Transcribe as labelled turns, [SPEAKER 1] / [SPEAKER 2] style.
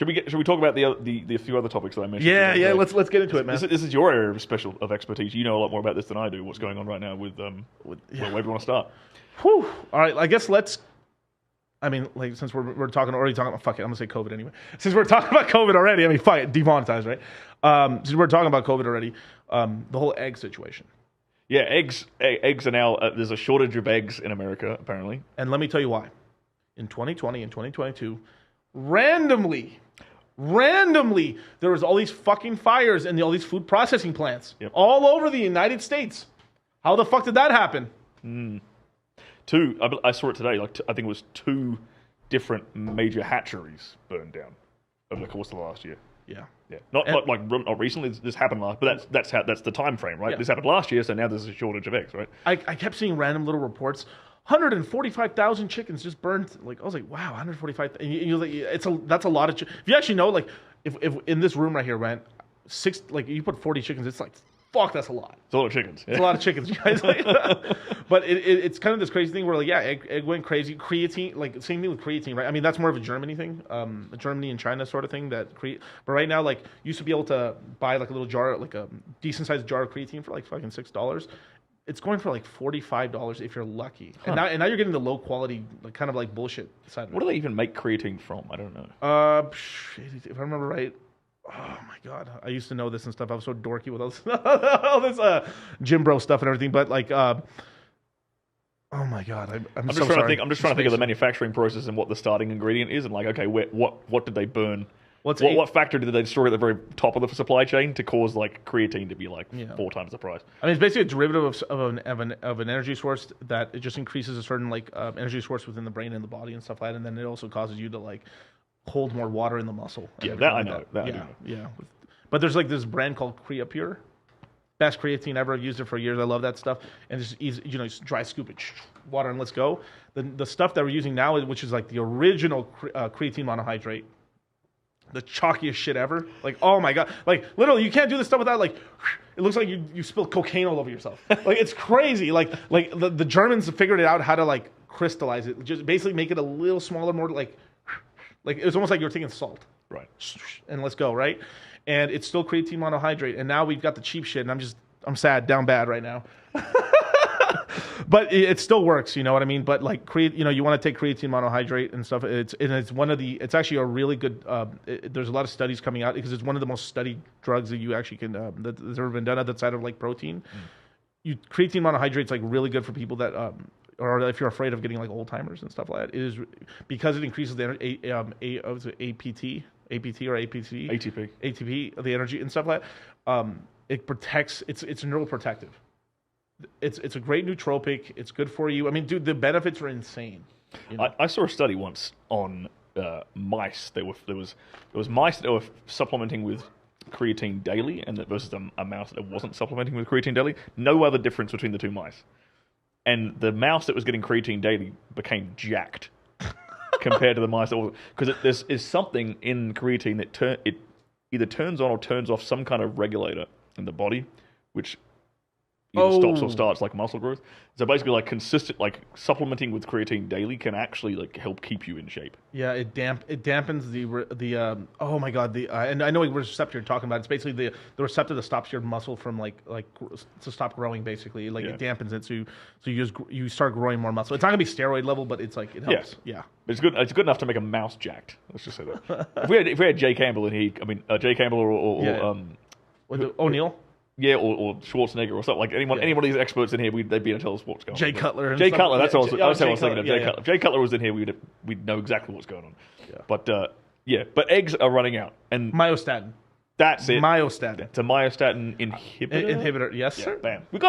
[SPEAKER 1] Should we talk about the few other topics that I mentioned?
[SPEAKER 2] Yeah. Let's get into it, man.
[SPEAKER 1] This is your area of expertise. You know a lot more about this than I do. What's going on right now with where do you want to start?
[SPEAKER 2] Whew. All right, I guess let's. I mean, like, since we're already talking about, fuck it, I'm gonna say COVID anyway. Since we're talking about COVID already, I mean, fuck it, demonetized, right? Since we're talking about COVID already, the whole egg situation.
[SPEAKER 1] Yeah, eggs are now. There's a shortage of eggs in America apparently.
[SPEAKER 2] And let me tell you why. In 2020 and 2022, randomly, there was all these fucking fires in all these food processing plants all over the United States. How the fuck did that happen?
[SPEAKER 1] I saw it today. I think it was 2 different major hatcheries burned down over the course of the last year.
[SPEAKER 2] Yeah.
[SPEAKER 1] Not recently. This happened last, but that's the time frame, right? Yeah. This happened last year, so now there's a shortage of eggs, right?
[SPEAKER 2] I kept seeing random little reports. 145,000 chickens just burned. Like, I was like, wow, 145. That's a lot of. If you actually know, like, if in this room right here, Rent, 6, like, you put 40 chickens, it's like, fuck, that's a lot.
[SPEAKER 1] It's a lot of chickens.
[SPEAKER 2] It's a lot of chickens, guys. But it's kind of this crazy thing where, like, yeah, egg went crazy. Creatine, like, same thing with creatine, right? I mean, that's more of a Germany thing, Germany and China sort of thing. But right now, like, you used to be able to buy, like, a little jar, like a decent sized jar of creatine for, like, fucking $6. It's going for like $45 if you're lucky. Huh. And now you're getting the low quality, like, kind of like bullshit side of it.
[SPEAKER 1] What do they even make creatine from? I don't know.
[SPEAKER 2] If I remember right, oh my god, I used to know this and stuff. I was so dorky with all this gym bro stuff and everything. But like, oh my god, I'm just
[SPEAKER 1] trying to think. I'm just trying to think of the manufacturing process and what the starting ingredient is, and like, okay, what did they burn? What factor did they destroy at the very top of the supply chain to cause like creatine to be like 4 times the price?
[SPEAKER 2] I mean, it's basically a derivative of an energy source that it just increases a certain like energy source within the brain and the body and stuff like that, and then it also causes you to like hold more water in the muscle.
[SPEAKER 1] Yeah, that I know. That I know.
[SPEAKER 2] Yeah. But there's like this brand called Creapure. Best creatine ever. I've used it for years. I love that stuff. And it's easy, just dry scoop it, water, and let's go. The stuff that we're using now, which is like the original creatine monohydrate. The chalkiest shit ever. Like, oh my god. Like, literally, you can't do this stuff without, like, it looks like you spilled cocaine all over yourself. Like, it's crazy. Like the Germans figured it out how to, like, crystallize it. Just basically make it a little smaller, more like it's almost like you're taking salt.
[SPEAKER 1] Right.
[SPEAKER 2] And let's go, right? And it's still creatine monohydrate. And now we've got the cheap shit, and I'm sad, down bad right now. But it still works, you know what I mean? But like you want to take creatine monohydrate and stuff. It's actually a really good. There's a lot of studies coming out because it's one of the most studied drugs that you actually can that's ever been done outside of like protein. Creatine monohydrate is like really good for people that or if you're afraid of getting like Alzheimer's and stuff like that. It is because it increases the ATP, the energy and stuff like that. It protects. It's neuroprotective. It's a great nootropic. It's good for you. I mean, dude, the benefits are insane. You know?
[SPEAKER 1] I saw a study once on mice. There was mice that were supplementing with creatine daily, and versus a mouse that wasn't supplementing with creatine daily. No other difference between the 2 mice. And the mouse that was getting creatine daily became jacked compared to the mice that was, because there is something in creatine that it either turns on or turns off some kind of regulator in the body, which either stops or starts like muscle growth. So basically, like consistent, like supplementing with creatine daily can actually like help keep you in shape.
[SPEAKER 2] Yeah, it dampens the oh my god, and I know what receptor you're talking about. It's basically the receptor that stops your muscle from like to stop growing. Basically, like it dampens it, so you start growing more muscle. It's not gonna be steroid level, but it's like it helps. Yeah.
[SPEAKER 1] It's good. It's good enough to make a mouse jacked. Let's just say that. if we had Jay Campbell in here, I mean Jay Campbell or
[SPEAKER 2] O'Neill.
[SPEAKER 1] Yeah, or Schwarzenegger or something. Like any one of these experts in here, they'd be able to tell us what's going on.
[SPEAKER 2] Jay Cutler.
[SPEAKER 1] Jay Cutler, that's what I was thinking of. Jay Cutler. If Jay Cutler was in here, we'd know exactly what's going on. Yeah. But eggs are running out. And
[SPEAKER 2] myostatin.
[SPEAKER 1] That's it.
[SPEAKER 2] Myostatin.
[SPEAKER 1] It's a myostatin inhibitor.
[SPEAKER 2] Yes, sir.
[SPEAKER 1] Bam. We got it.